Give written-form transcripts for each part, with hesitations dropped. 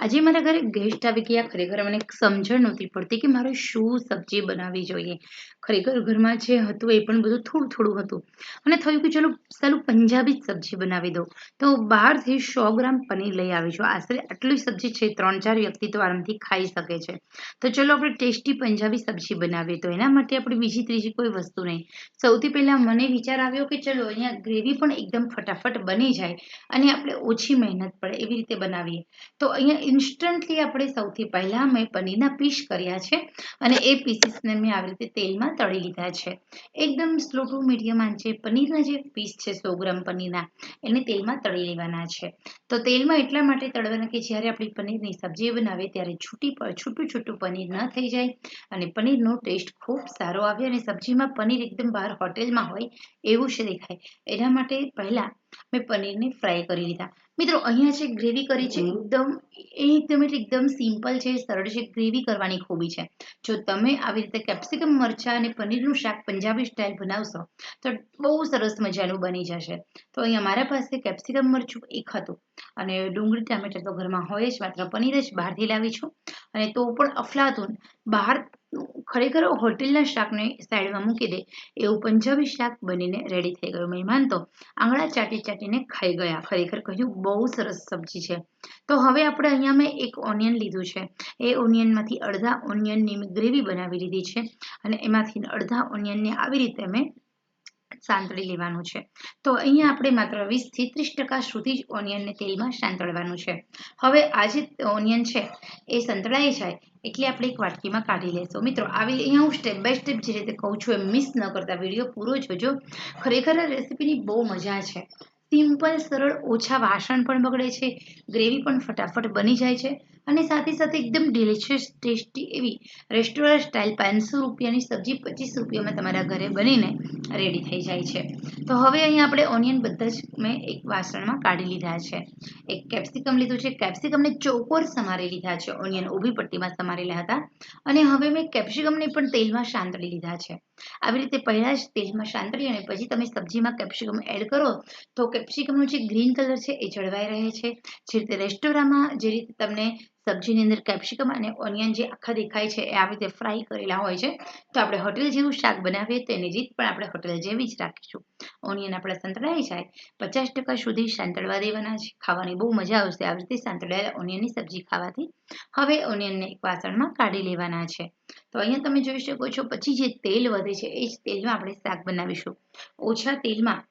આજે મારા ઘરે ગેસ્ટ આવી ગયા. ખરેખર મને સમજણ નહોતી પડતી કે મારે શું સબ્જી બનાવવી જોઈએ. ખરેખર ઘરમાં જે હતું એ પણ બધું થોડું થોડું હતું અને થયું કે ચલો સાલું પંજાબી જ સબ્જી બનાવી દઉં. તો બહારથી 100 ગ્રામ પનીર લઈ આવી છું. આશરે આટલી સબ્જી છે, 3-4 વ્યક્તિ તો આરામથી ખાઈ શકે છે. તો ચલો આપણે ટેસ્ટી પંજાબી સબ્જી બનાવીએ. તો એના માટે આપણે બીજી ત્રીજી કોઈ વસ્તુ નહીં. સૌથી પહેલાં મને વિચાર આવ્યો કે ચલો અહીંયા ગ્રેવી પણ એકદમ ફટાફટ બની જાય અને આપણે ઓછી મહેનત પડે એવી રીતે બનાવીએ. તો અહીંયા ઇન્સ્ટન્ટલી આપણે સૌથી પહેલાં મેં પનીરના પીસ કર્યા છે અને એ પીસીસને મેં આવી રીતે તેલમાં તળી લીધા છે. એકદમ સ્લો ટુ મીડિયમ આંચે પનીરના જે પીસ છે 100 ગ્રામ પનીરના એને તેલમાં તળી લેવાના છે. તો તેલમાં એટલા માટે તળવાના કે જ્યારે આપણી પનીરની સબ્જી બનાવીએ ત્યારે છૂટું છૂટું પનીર ન થઈ જાય અને પનીરનો ટેસ્ટ ખૂબ સારો આવે અને સબ્જીમાં પનીર એકદમ બહાર હોટેલમાં હોય એવું જ દેખાય. એના માટે પહેલાં મેં પનીરને ફ્રાય કરી લીધા. મિત્રો અહીંયા જે ગ્રેવી કરી છે એકદમ સિમ્પલ છે, સરળ છે. ગ્રેવી કરવાની ખૂબી છે. જો તમે આવી રીતે કેપ્સિકમ મરચાં અને પનીરનું શાક પંજાબી સ્ટાઇલ બનાવશો તો બહુ સરસ મજાનું બની જશે. તો અહીંયા મારા પાસે કેપ્સિકમ મરચું એક હતું અને ડુંગળી ટામેટાં તો ઘરમાં હોય જ, માત્ર પનીર જ બહારથી લાવી છું. અને તો પણ અફલાતુન બહાર ખરેખર હોટેલના શાકને સાઈડમાં મૂકી દે એવું પંજાબી શાક બનીને રેડી થઈ ગયું. મહેમાન તો આંગળા ચાટીને ખાઈ ગયા. ખરેખર કહ્યું બહુ સરસ સબ્જી છે. તો હવે આપણે અહીંયા મેં એક ઓનિયન લીધું છે. એ ઓનિયનમાંથી અડધા ઓનિયનની મેં ગ્રેવી બનાવી લીધી છે અને એમાંથી અડધા ઓનિયનને આવી રીતે મેં સાંતળી લેવાનું છે. તો અહીંયા આપણે માત્ર 20-30% સુધી જ ઓનિયનને તેલમાં સાંતળવાનું છે. હવે આ જે ઓનિયન છે એ સંતળાઈ જાય એટલે આપણે એક વાટકીમાં કાઢી લેશું. મિત્રો અહીંયા હું સ્ટેપ બાય સ્ટેપ જે રીતે કહું છું એ મિસ ન કરતા વિડીયો પૂરો જોજો. ખરેખર આ રેસીપીની બહુ મજા છે. સિમ્પલ, સરળ, ઓછા વાસણ પણ બગડે છે, ગ્રેવી પણ ફટાફટ બની જાય છે અને સાથે સાથે એકદમ ડિલિશિયસ ટેસ્ટી એવી રેસ્ટોરન્ટ સ્ટાઇલ 500 રૂપિયાની સબ્જી 25 રૂપિયામાં તમારા ઘરે બનીને રેડી થઈ જાય છે. તો હવે અહીંયા આપણે ઓનિયન બધા જ મેં એક વાસણમાં કાઢી લીધા છે. એક કેપ્સિકમ લીધું છે. કેપ્સિકમને ચોકોર સમારી લીધા છે. ઓનિયન ઊભી પટ્ટીમાં સમારેલા હતા અને હવે મેં કેપ્સિકમને પણ તેલમાં સાંતળી લીધા છે. આવી રીતે પહેલાં જ તેલમાં સાંતળી અને પછી તમે સબ્જીમાં કેપ્સિકમ એડ કરો તો કેપ્સિકમનો જે ગ્રીન કલર છે એ જળવાઈ રહે છે. જે રીતે રેસ્ટોરાંમાં જે રીતે તમને સબ્જીની અંદર કેપ્સિકમ અને ઓનિયન જે આખા દેખાય છે એ આવી રીતે ફ્રાય કરેલા હોય છે, તો આપણે હોટેલ જેવું શાક બનાવીએ તો એની રીત પણ આપણે હોટેલ જેવી જ રાખીશું. ઓનિયન આપણે સંતળાઈ જાય 50% સુધી સાંતળવા દેવાના છે. ખાવાની બહુ મજા આવશે આવી રીતે સાંતળાયેલા ઓનિયનની સબ્જી ખાવાથી. હવે ઓનિયનને એક વાસણમાં કાઢી લેવાના છે. તો અહીંયા તમે જોઈ શકો છો પછી જે તેલ વધે છે એ જ તેલમાં આપણે શાક બનાવીશું. ઓછા તેલમાં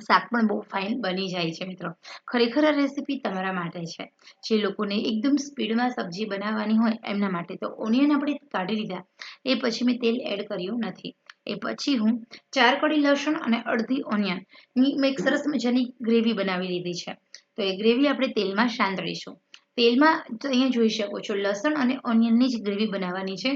શાક પણ બહુ ફાઇન બની જાય છે. મિત્રો ખરેખર આ રેસીપી તમારા માટે છે. જે લોકોને એકદમ સ્પીડમાં સબ્જી બનાવવાની હોય એમના માટે. તો ઓનિયન આપણે કાઢી લીધા એ પછી મેં તેલ એડ કર્યું નથી. એ પછી હું 4 કળી લસણ અને અડધી ઓનિયનની મેં એક સરસ મજાની ગ્રેવી બનાવી લીધી છે. તો એ ગ્રેવી આપણે તેલમાં સાંતળીશું. તેલમાં અહીંયા જોઈ શકો છો લસણ અને ઓનિયનની જ ગ્રેવી બનાવવાની છે.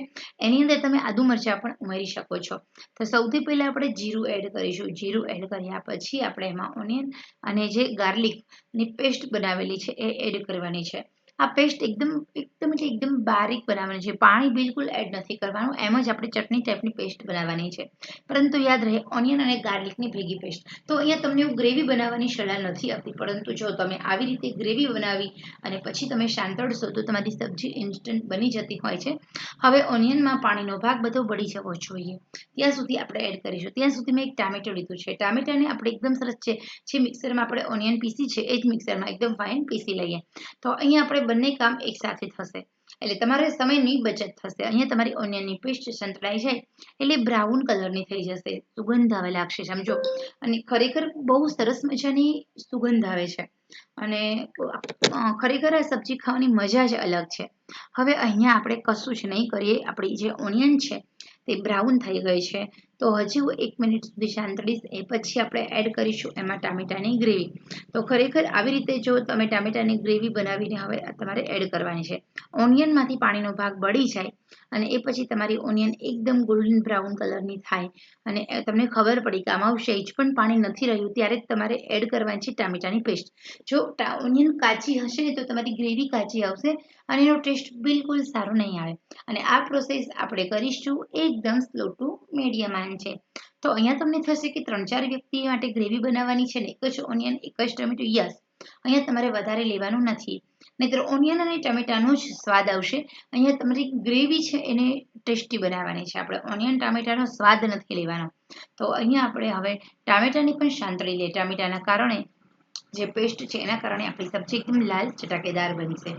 એની અંદર તમે આદુ મરચાં પણ ઉમેરી શકો છો. તો સૌથી પહેલાં આપણે જીરું એડ કરીશું. જીરું એડ કર્યા પછી આપણે એમાં ઓનિયન અને જે ગાર્લિકની પેસ્ટ બનાવેલી છે એ એડ કરવાની છે. આ પેસ્ટ એકદમ બારીક બનાવવાની છે. પાણી બિલકુલ એડ નથી કરવાનું. એમ જ આપણે ચટણી ટાઈપની પેસ્ટ બનાવવાની છે. પરંતુ યાદ રહે ઓનિયન અને ગાર્લિકની ભેગી પેસ્ટ. તો અહીંયા તમને એવું ગ્રેવી બનાવવાની સલાહ નથી આપતી, પરંતુ જો તમે આવી રીતે ગ્રેવી બનાવી અને પછી તમે સાંતળશો તો તમારી સબ્જી ઇન્સ્ટન્ટ બની જતી હોય છે. હવે ઓનિયનમાં પાણીનો ભાગ બધો બળી જવો જોઈએ ત્યાં સુધી આપણે એડ કરીશું. ત્યાં સુધી મેં એક ટામેટું લીધું છે. ટામેટાને આપણે એકદમ સરસ છે જે મિક્સરમાં આપણે ઓનિયન પીસી છે એ જ મિક્સરમાં એકદમ ફાઇન પીસી લઈએ. તો અહીંયા આપણે બંને કામ એકસાથે થશે એટલે તમારે સમયની બચત થશે. અહીંયા તમારી ઓનિયનની પેસ્ટ સંતળાઈ જાય એટલે બ્રાઉન કલરની થઈ જશે. સુગંધ આવે લાગશે સમજો. અને ખરેખર બહુ સરસ મજાની સુગંધ આવે છે અને ખરેખર આ સબ્જી ખાવાની મજા જ અલગ છે. હવે અહીંયા આપણે કશું જ નહીં કરીએ. આપણી જે ઓનિયન છે તે બ્રાઉન થઈ ગઈ છે. તો હજી હું 1 મિનિટ સુધી સાંતળીશ. એ પછી આપણે એડ કરીશું એમાં ટામેટાની ગ્રેવી. તો ખરેખર આવી રીતે જો તમે ટામેટાની ગ્રેવી બનાવીને હવે તમારે એડ કરવાની છે. ઓનિયનમાંથી પાણીનો ભાગ બળી જાય અને એ પછી તમારી ઓનિયન એકદમ ગોલ્ડન બ્રાઉન કલરની થાય અને તમને ખબર પડી કે આમાં સહેજ પણ પાણી નથી રહ્યું ત્યારે જ તમારે એડ કરવાની છે ટામેટાની પેસ્ટ. જો ઓનિયન કાચી હશે ને તો તમારી ગ્રેવી કાચી આવશે અને એનો ટેસ્ટ બિલકુલ સારો નહીં આવે. અને આ પ્રોસેસ આપણે કરીશું એકદમ સ્લો ટુ મીડિયમ આંચે. તો અહીંયા તમને થશે કે 3-4 વ્યક્તિ માટે ગ્રેવી બનાવવાની છે ને એક જ ઓનિયન એક જ ટમેટું. યસ, અહીંયા તમારે વધારે લેવાનું નથી, નહીંતર ઓનિયન અને ટમેટાનો જ સ્વાદ આવશે. અહીંયા તમારી ગ્રેવી છે એને ટેસ્ટી બનાવવાની છે, આપણે ઓનિયન ટામેટાનો સ્વાદ નથી લેવાનો. તો અહીંયા આપણે હવે ટામેટાની પણ સાંતળી લઈએ. ટામેટાના કારણે જે પેસ્ટ છે એના કારણે આપણી સબ્જી એકદમ લાલ ચટાકેદાર બનશે.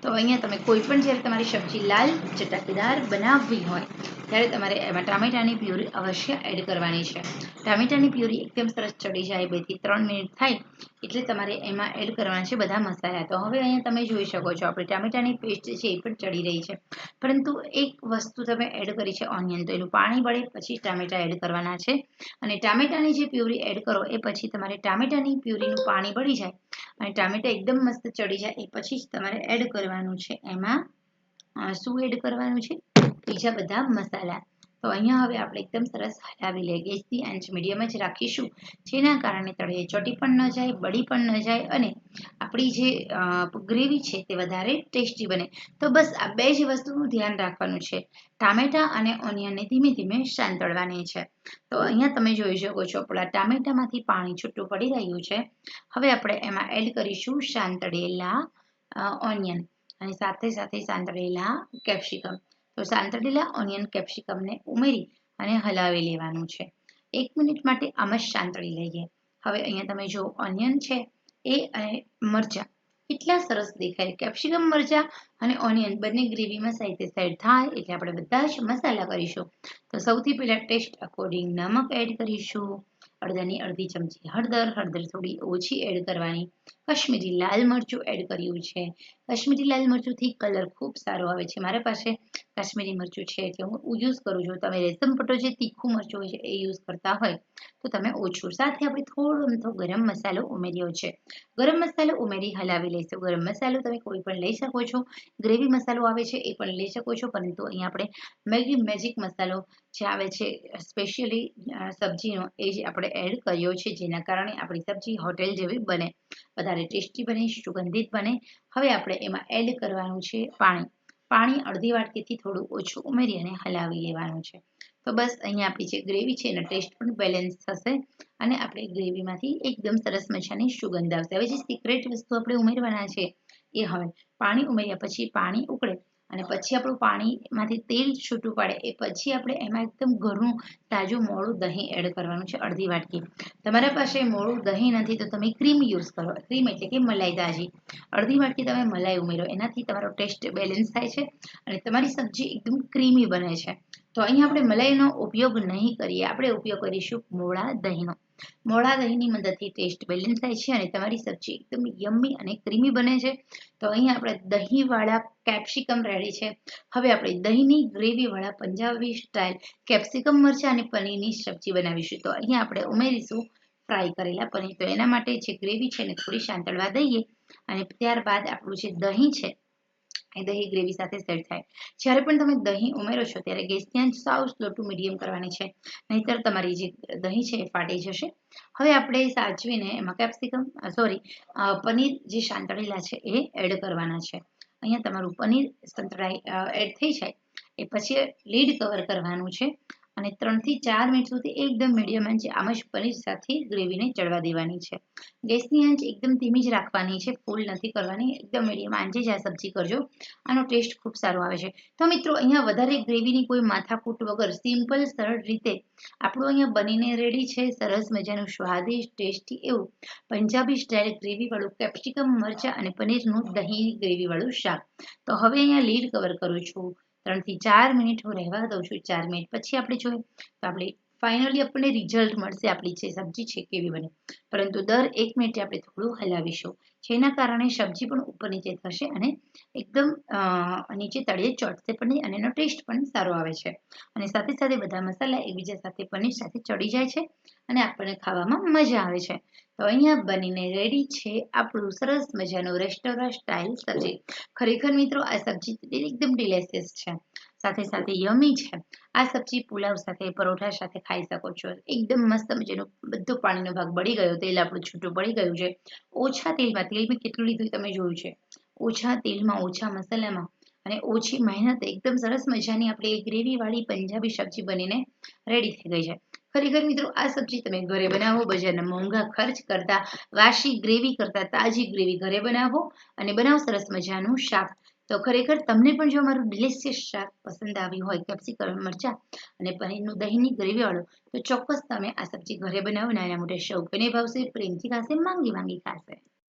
તો અહીંયા તમે કોઈ પણ જ્યારે તમારી સબ્જી લાલ ચટાકેદાર બનાવવી હોય ત્યારે તમારે એમાં ટામેટાની પ્યુરી અવશ્ય એડ કરવાની છે. ટામેટાની પ્યુરી એકદમ સરસ ચડી જાય, 2 થી 3 મિનિટ થાય એટલે તમારે એમાં એડ કરવાના છે બધા મસાલા. તો હવે અહીંયા તમે જોઈ શકો છો આપણી ટામેટાની પેસ્ટ છે એ પણ ચડી રહી છે, પરંતુ એક વસ્તુ તમે એડ કરી છે ઓનિયન, તો એનું પાણી બળે પછી ટામેટા એડ કરવાના છે. અને ટામેટાની જે પ્યુરી એડ કરો એ પછી તમારે ટામેટાની પ્યુરીનું પાણી બળી જાય અને ટામેટા એકદમ મસ્ત ચડી જાય એ પછી જ તમારે એડ કરવાનું છે એમાં શું એડ કરવાનું છે, બીજા બધા મસાલા. તો અહીંયા હવે આપણે એકદમ સરસ હલાવી લઈએ. ગેસની આંચ મીડિયમ જ રાખીશું, જેના કારણે તળિયે ચોટી પણ ન જાય, બળી પણ ન જાય અને આપણી જે ગ્રેવી છે તે વધારે ટેસ્ટી બને. તો બસ આ બે જ વસ્તુનું ધ્યાન રાખવાનું છે. ટામેટા અને ઓનિયનને ધીમે ધીમે સાંતળવાની છે. તો અહીંયા તમે જોઈ શકો છો આપણા ટામેટામાંથી પાણી છૂટું પડી રહ્યું છે. હવે આપણે એમાં એડ કરીશું સાંતળેલા ઓનિયન અને સાથે સાથે સાંતળેલા કેપ્સિકમ. તો સાંતળેલા ઓનિયન કેપ્સિકમને ઉમેરી અને હલાવી લેવાનું છે. 1 મિનિટ માટે આમ જ સાંતળી લઈએ. હવે અહીંયા તમે જો ઓનિયન છે એ અને મરચાં કેટલા સરસ દેખાય. કેપ્સિકમ, મરચાં અને ઓનિયન બંને ગ્રેવીમાં સાઈડે સાઈડ થાય એટલે આપણે બધા જ મસાલા કરીશું. તો સૌથી પહેલાં ટેસ્ટ અકોર્ડિંગ નમક એડ કરીશું. અડધાની અડધી ચમચી હળદર થોડી ઓછી એડ કરવાની. કશ્મીરી લાલ મરચું એડ કર્યું છે. કશ્મીરી લાલ મરચુંથી કલર ખૂબ સારો આવે છે. મારા પાસે કાશ્મીરી મરચું છે એટલે હું યુઝ કરું છું. તમે રેશમ પટ્ટો જે તીખું મરચું હોય છે એ યુઝ કરતા હોય તો તમે ઓછું. સાથે આપણે થોડો અમથો ગરમ મસાલો ઉમેર્યો છે. ગરમ મસાલો ઉમેરી હલાવી લઈશું. ગરમ મસાલો તમે કોઈ પણ લઈ શકો છો, ગ્રેવી મસાલો આવે છે એ પણ લઈ શકો છો, પરંતુ અહીંયા આપણે મેગી મેજિક મસાલો જે આવે છે સ્પેશિયલી સબ્જીનો એ જ આપણે એડ કર્યો છે, જેના કારણે આપણી સબ્જી હોટેલ જેવી બને, વધારે ટેસ્ટી બને, સુગંધિત બને. હવે આપણે એમાં એડ કરવાનું છે પાણી અડધી વાટકીથી થોડું ઓછું ઉમેરી અને હલાવી લેવાનું છે. તો બસ અહીંયા આપણી જે ગ્રેવી છે એનો ટેસ્ટ પણ બેલેન્સ થશે અને આપણે ગ્રેવીમાંથી એકદમ સરસ મજાની સુગંધ આવશે. હવે જે સિક્રેટ વસ્તુ આપણે ઉમેરવાના છે એ હવે પાણી ઉમેર્યા પછી પાણી ઉકળે અને પછી આપણું પાણીમાંથી તેલ છૂટું પડે એ પછી આપણે એમાં એકદમ ઘરનું તાજું મોળું દહીં એડ કરવાનું છે, અડધી વાટકી. તમારા પાસે મોળું દહીં નથી તો તમે ક્રીમ યુઝ કરો. ક્રીમ એટલે કે મલાઈ તાજી. અડધી વાટકી તમે મલાઈ ઉમેરો, એનાથી તમારો ટેસ્ટ બેલેન્સ થાય છે અને તમારી સબ્જી એકદમ ક્રીમી બને છે. તો અહીંયા આપણે મલાઈનો ઉપયોગ નહીં કરીએ, આપણે ઉપયોગ કરીશું મોળા દહીંનો. મોળા દહીંની મદદથી ટેસ્ટ બેલેન્સ થાય છે અને તમારી સબ્જી એકદમ યમ્મી અને ક્રીમી બને છે. તો અહીંયા આપણે દહીંવાળા કેપ્સિકમ રેડી છે. હવે આપણે દહીંની ગ્રેવીવાળા પંજાબી સ્ટાઇલ કેપ્સિકમ, મરચાં અને પનીરની સબ્જી બનાવીશું. તો અહીંયા આપણે ઉમેરીશું ફ્રાય કરેલા પનીર. તો એના માટે જે ગ્રેવી છે એને થોડી સાંતળવા દઈએ અને ત્યારબાદ આપણું જે દહીં છે એ દહીં ગ્રેવી સાથે સેટ થાય. જ્યારે પણ તમે દહીં ઉમેરો છો ત્યારે ગેસની આંચ સાવ સ્લો ટુ મીડિયમ કરવાની છે, નહીંતર તમારી જે દહીં છે એ ફાટી જશે. હવે આપણે સાચવીને એમાં પનીર જે સાંતળેલા છે એ એડ કરવાના છે. અહીંયા તમારું પનીર એડ થઈ જાય એ પછી લીડ કવર કરવાનું છે અને 3 થી 4 મિનિટ સુધી એકદમ મીડિયમ આંચે આમ જ પનીર સાથે ગ્રેવીને ચડવા દેવાની છે. ગેસની આંચ એકદમ ધીમી જ રાખવાની છે, ફૂલ નથી કરવાની, એકદમ મીડિયમ આંચે જ આ સબ્જી કરજો. આનો ટેસ્ટ ખૂબ સારો આવે છે. તો મિત્રો અહીંયા વધારે ગ્રેવીની કોઈ માથાકૂટ વગર સિમ્પલ સરળ રીતે આપણું અહીંયા બનીને રેડી છે સરસ મજાનું સ્વાદિષ્ટ ટેસ્ટી એવું પંજાબી સ્ટાઇલ ગ્રેવીવાળું કેપ્સિકમ, મરચાં અને પનીરનું દહીં ગ્રેવીવાળું શાક. તો હવે અહીંયા લીડ કવર કરું છું. 3 થી 4 મિનિટ હું રહેવા દઉં છું. 4 મિનિટ પછી આપણે જોઈએ તો આપણે ફાઇનલી આપણને રિઝલ્ટ મળશે આપણી જે સબ્જી છે કેવી બને. પરંતુ દર 1 મિનિટે આપણે થોડું હલાવીશું, જેના કારણે સબ્જી પણ ઉપર નીચે થશે અને એકદમ નીચે તળિયે ચોટશે પણ નહીં અને એનો ટેસ્ટ પણ સારો આવે છે. અને સાથે સાથે બધા મસાલા એકબીજા સાથે પનીર સાથે ચડી જાય છે અને આપણને ખાવામાં મજા આવે છે. તો અહીંયા બનીને રેડી છે આપણું સરસ મજાનું રેસ્ટોરન્ટ સ્ટાઇલ સબ્જી. ખરેખર મિત્રો આ સબ્જી એકદમ ડિલિશિયસ છે, સાથે સાથે યમી છે. આ સબ્જી પુલાવ સાથે, પરોઠા સાથે ખાઈ શકો છો. એકદમ મસ્ત મજાનું બધો પાણીનો ભાગ બળી ગયો, તેલ આપણું છૂટું પડી ગયું છે. ઓછા તેલમાં, તેલ મેં કેટલું લીધું તમે જોયું છે, ઓછા તેલમાં, ઓછા મસાલામાં અને ઓછી મહેનતે એકદમ સરસ મજાની આપણી ગ્રેવીવાળી પંજાબી સબ્જી બનીને રેડી થઈ ગઈ છે. ખરેખર મિત્રો આ સબ્જી તમે ઘરે બનાવો, બજારના મોંઘા ખર્ચ કરતા, વાસી ગ્રેવી કરતા તાજી ગ્રેવી ઘરે બનાવો અને બનાવો સરસ મજાનું શાક. તો ખરેખર તમને પણ જો મારું ડિલિશિયસ શાક પસંદ આવ્યું હોય, કેપ્સિકમ મરચાં અને પનીરનું દહીંની ગ્રેવીવાળું, તો ચોક્કસ તમે આ સબ્જી ઘરે બનાવો. નાના મોટા સૌ કોઈને ભાવશે, પ્રેમથી ખાશે, માંગી માંગી ખાશે.